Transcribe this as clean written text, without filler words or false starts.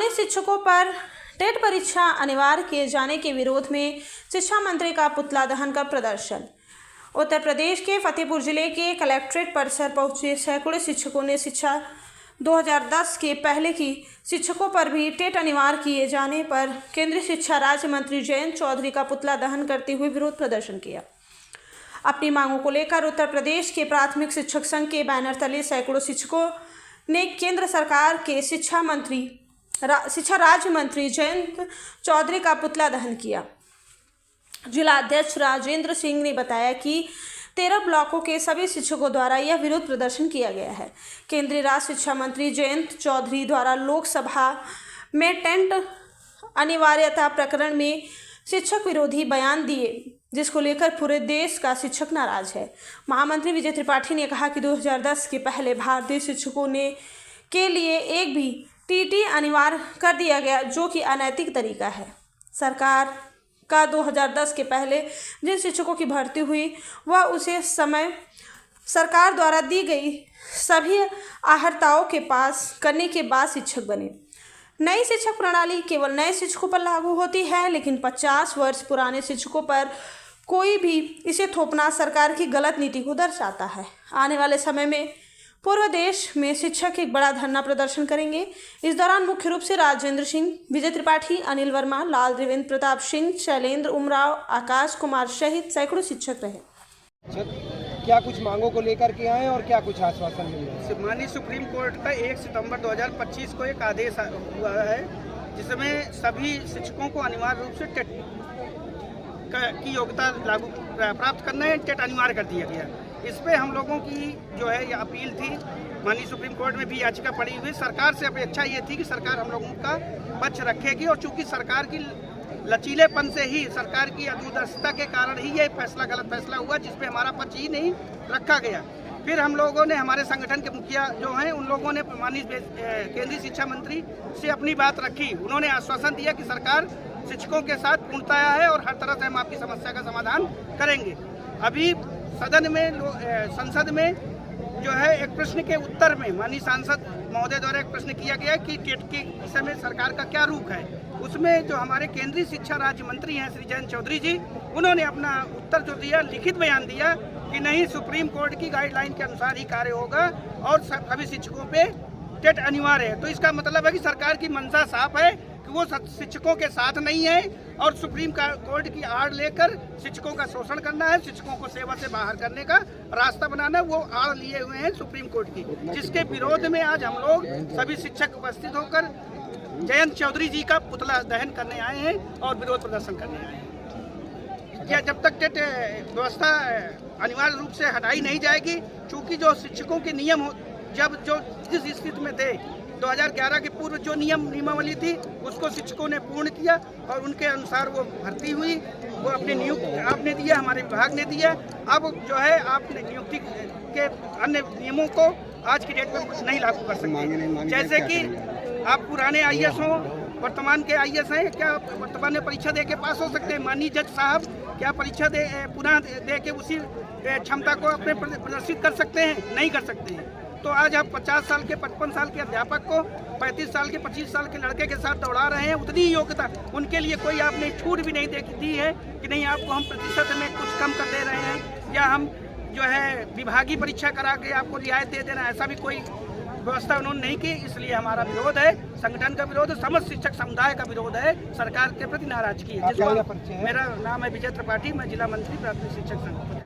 पुराने शिक्षकों पर टेट परीक्षा अनिवार्य किए जाने के विरोध में शिक्षा मंत्री का पुतला दहन का प्रदर्शन। उत्तर प्रदेश के फतेहपुर जिले के कलेक्ट्रेट परिसर पहुंचे सैकड़ों शिक्षकों ने शिक्षा 2010 के पहले की शिक्षकों पर भी टेट अनिवार्य किए जाने पर केंद्रीय शिक्षा राज्य मंत्री जयंत चौधरी का पुतला दहन करते हुए विरोध प्रदर्शन किया। अपनी मांगों को लेकर उत्तर प्रदेश के प्राथमिक शिक्षक संघ के बैनर तले सैकड़ों शिक्षकों ने केंद्र सरकार के शिक्षा राज्य मंत्री जयंत चौधरी का पुतला दहन किया। जिला अध्यक्ष राजेंद्र सिंह ने बताया कि 13 ब्लॉकों के सभी शिक्षकों द्वारा यह विरोध प्रदर्शन किया गया है। केंद्रीय राज्य शिक्षा मंत्री जयंत चौधरी द्वारा लोकसभा में टेट अनिवार्यता प्रकरण में शिक्षक विरोधी बयान दिए, जिसको लेकर पूरे देश का शिक्षक नाराज है। महामंत्री विजय त्रिपाठी ने कहा कि 2010 के पहले भारतीय शिक्षकों ने के लिए एक भी टीटी अनिवार्य कर दिया गया, जो कि अनैतिक तरीका है। सरकार का 2010 के पहले जिन शिक्षकों की भर्ती हुई वह उसे समय सरकार द्वारा दी गई सभी आहर्ताओं के पास करने के बाद शिक्षक बने। नई शिक्षक प्रणाली केवल नए शिक्षकों पर लागू होती है, लेकिन 50 वर्ष पुराने शिक्षकों पर कोई भी इसे थोपना सरकार की गलत नीति को दर्शाता है। आने वाले समय में पूर्व देश में शिक्षक एक बड़ा धरना प्रदर्शन करेंगे। इस दौरान मुख्य रूप से राजेंद्र सिंह, विजय त्रिपाठी, अनिल वर्मा, लाल देवेंद्र प्रताप सिंह, शैलेंद्र उमराव, आकाश कुमार सहित सैकड़ों शिक्षक रहे। क्या कुछ मांगों को लेकर के आए और क्या कुछ आश्वासन मिल रहा है? माननीय सुप्रीम कोर्ट का 1 सितंबर 2025 को एक आदेश हुआ है, जिसमें सभी शिक्षकों को अनिवार्य रूप से टेट की योग्यता लागू प्राप्त करना है, टेट अनिवार्य कर दिया गया। इस पे हम लोगों की जो है ये अपील थी, माननीय सुप्रीम कोर्ट में भी याचिका पड़ी हुई। सरकार से अपेक्षा ये थी कि सरकार हम लोगों का पक्ष रखेगी, और चूंकि सरकार की लचीलेपन से ही, सरकार की अदूरदर्शिता के कारण ही ये फैसला गलत फैसला हुआ, जिसपे हमारा पक्ष ही नहीं रखा गया। फिर हम लोगों ने, हमारे संगठन के मुखिया जो हैं, उन लोगों ने माननीय केंद्रीय शिक्षा मंत्री से अपनी बात रखी। उन्होंने आश्वासन दिया कि सरकार शिक्षकों के साथ पूर्णतया है और हर तरह से हम आपकी समस्या का समाधान करेंगे। अभी सदन में, संसद में जो है एक प्रश्न के उत्तर में माननीय सांसद महोदय द्वारा एक प्रश्न किया गया कि टेट के विषय में सरकार का क्या रुख है। उसमें जो हमारे केंद्रीय शिक्षा राज्य मंत्री हैं श्री जयंत चौधरी जी, उन्होंने अपना उत्तर जो दिया, लिखित बयान दिया कि नहीं, सुप्रीम कोर्ट की गाइडलाइन के अनुसार ही कार्य होगा और सभी शिक्षकों पे टेट अनिवार्य है। तो इसका मतलब है कि सरकार की मंशा साफ है कि वो शिक्षकों के साथ नहीं है और सुप्रीम कोर्ट की आड़ लेकर शिक्षकों का शोषण करना है, शिक्षकों को सेवा से बाहर करने का रास्ता बनाना, वो आड़ लिए हुए हैं सुप्रीम कोर्ट की, जिसके विरोध में आज हम लोग सभी शिक्षक उपस्थित होकर जयंत चौधरी जी का पुतला दहन करने आए हैं और विरोध प्रदर्शन करने आए हैं। क्या जब तक टेट व्यवस्था अनिवार्य रूप से हटाई नहीं जाएगी, चूँकि जो शिक्षकों के नियम जब जो जिस स्थिति में थे 2011 के पूर्व जो नियमावली थी उसको शिक्षकों ने पूर्ण किया और उनके अनुसार वो भर्ती हुई, वो अपने नियुक्ति आपने दिया, हमारे विभाग ने दिया। अब जो है आपने नियुक्ति के अन्य नियमों को आज की डेट में नहीं लागू कर सकते। जैसे कि आप पुराने IAS हों, वर्तमान के IAS हैं, क्या वर्तमान में परीक्षा दे के पास हो सकते हैं? माननीय जज साहब क्या परीक्षा पुनः दे के उसी क्षमता को अपने प्रदर्शित कर सकते हैं? नहीं कर सकते हैं। तो आज आप 50 साल के 55 साल के अध्यापक को 35 साल के 25 साल के लड़के के साथ दौड़ा रहे हैं। उतनी ही योग्यता उनके लिए कोई आपने छूट भी नहीं दी है कि नहीं आपको हम प्रतिशत में कुछ कम कर दे रहे हैं या हम जो है विभागीय परीक्षा करा के आपको रियायत दे देना, ऐसा भी कोई व्यवस्था उन्होंने नहीं की। इसलिए हमारा विरोध है, संगठन का विरोध, समस्त शिक्षक समुदाय का विरोध है, सरकार के प्रति नाराजगी है। मेरा नाम है विजय त्रिपाठी, मैं जिला मंत्री प्राथमिक शिक्षक संघ।